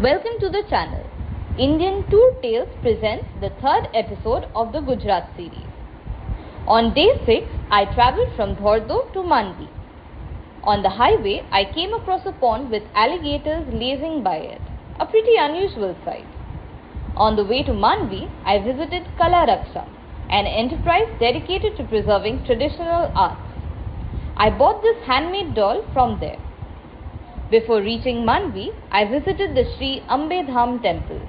Welcome to the channel. Indian Tour Tales presents the third episode of the Gujarat series. On day 6, I travelled from Dhordo to Mandvi. On the highway, I came across a pond with alligators lazing by it, a pretty unusual sight. On the way to Mandvi, I visited Kala Raksha, an enterprise dedicated to preserving traditional arts. I bought this handmade doll from there. Before reaching Mandvi, I visited the Shree Ram temple.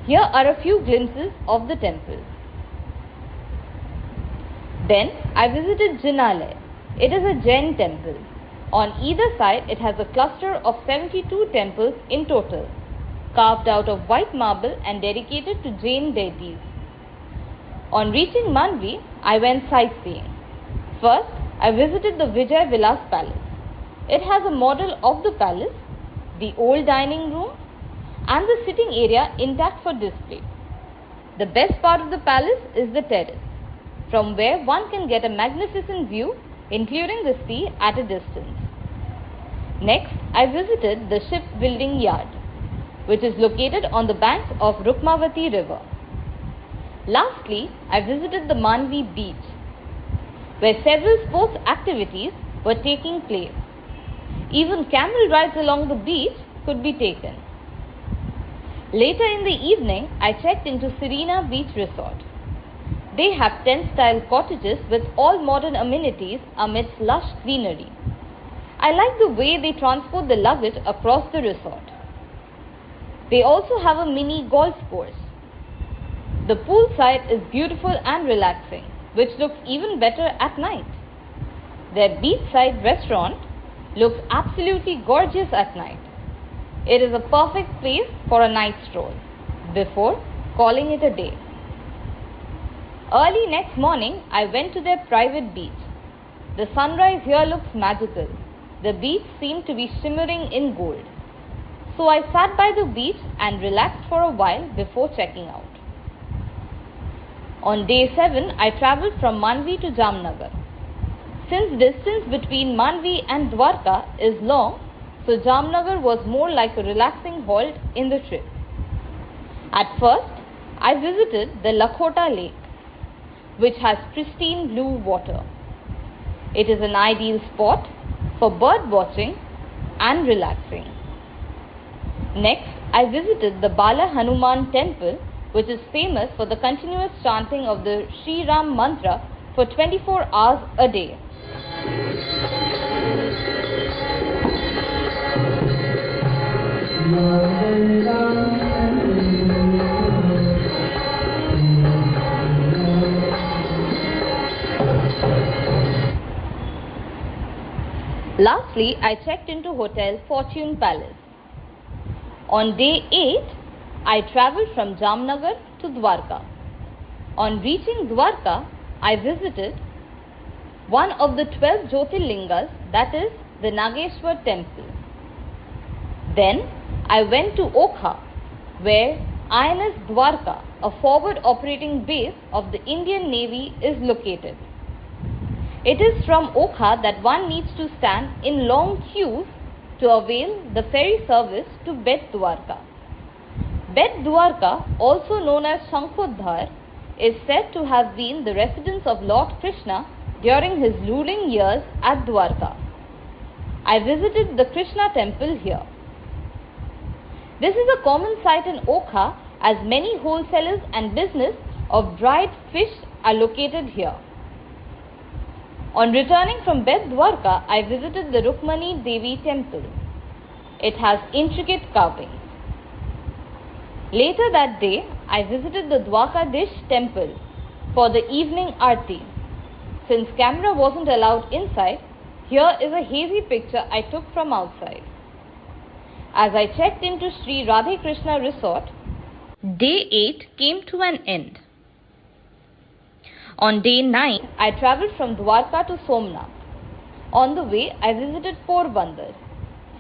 Here are a few glimpses of the temple. Then I visited Jinalay. It is a Jain temple. On either side, it has a cluster of 72 temples in total, carved out of white marble and dedicated to Jain deities. On reaching Mandvi, I went sightseeing. First, I visited the Vijay Vilas Palace. It has a model of the palace, the old dining room, and the sitting area intact for display. The best part of the palace is the terrace, from where one can get a magnificent view, including the sea at a distance. Next, I visited the shipbuilding yard, which is located on the banks of Rukmavati river. Lastly, I visited the Mandvi beach, where several sports activities were taking place. Even camel rides along the beach could be taken. Later in the evening, I checked into Serena Beach Resort. They have tent-style cottages with all modern amenities amidst lush greenery. I like the way they transport the luggage across the resort. They also have a mini golf course. The poolside is beautiful and relaxing, which looks even better at night. Their beachside restaurant looks absolutely gorgeous at night. It is a perfect place for a night stroll before calling it a day. Early next morning, I went to their private beach. The sunrise here looks magical. The beach seemed to be shimmering in gold. So I sat by the beach and relaxed for a while before checking out. On day 7, I travelled from Mandvi to Jamnagar. Since distance between Mandvi and Dwarka is long, so Jamnagar was more like a relaxing halt in the trip. At first, I visited the Lakhota lake, which has pristine blue water. It is an ideal spot for bird watching and relaxing. Next, I visited the Bala Hanuman temple, which is famous for the continuous chanting of the Shree Ram mantra for 24 hours a day. Lastly, I checked into Hotel Fortune Palace. On day 8, I travelled from Jamnagar to Dwarka. On reaching Dwarka, I visited one of the 12 Jyotirlingas, that is the Nageshwar temple. Then I went to Okha, where INS Dwarka, a forward operating base of the Indian Navy, is located. It is from Okha that one needs to stand in long queues to avail the ferry service to Bet Dwarka. Bet Dwarka, also known as Shankodhar, is said to have been the residence of Lord Krishna during his ruling years at Dwarka. I visited the Krishna temple here. This is a common sight in Okha, as many wholesalers and business of dried fish are located here. On returning from Bet Dwarka, I visited the Rukmani Devi temple. It has intricate carvings. Later that day, I visited the Dwarkadish temple for the evening aarti. Since camera wasn't allowed inside, here is a hazy picture I took from outside. As I checked into Sri Radhe Krishna Resort, day 8 came to an end. On day 9, I travelled from Dwarka to Somnath. On the way, I visited Porbandar.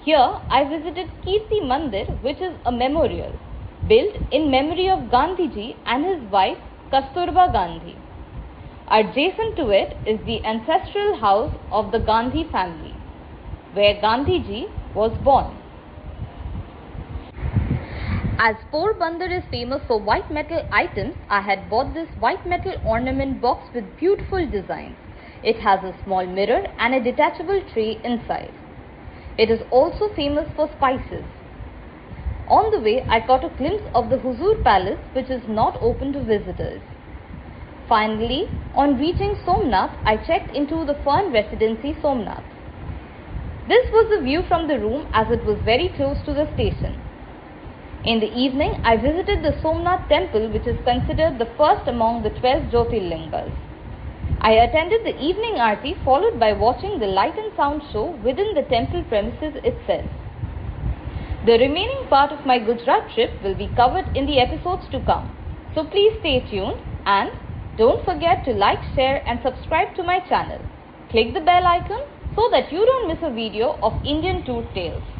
Here, I visited Kirti Mandir, which is a memorial built in memory of Gandhiji and his wife Kasturba Gandhi. Adjacent to it is the ancestral house of the Gandhi family, where Gandhiji was born. As Porbandar is famous for white metal items, I had bought this white metal ornament box with beautiful designs. It has a small mirror and a detachable tray inside. It is also famous for spices. On the way, I caught a glimpse of the Huzur Palace, which is not open to visitors. Finally, on reaching Somnath, I checked into the Fern Residency Somnath. This was the view from the room as it was very close to the station. In the evening, I visited the Somnath temple, which is considered the first among the 12 Jyotirlingas. I attended the evening aarti followed by watching the light and sound show within the temple premises itself. The remaining part of my Gujarat trip will be covered in the episodes to come. So please stay tuned and don't forget to like, share and subscribe to my channel. Click the bell icon so that you don't miss a video of Indian tour tales.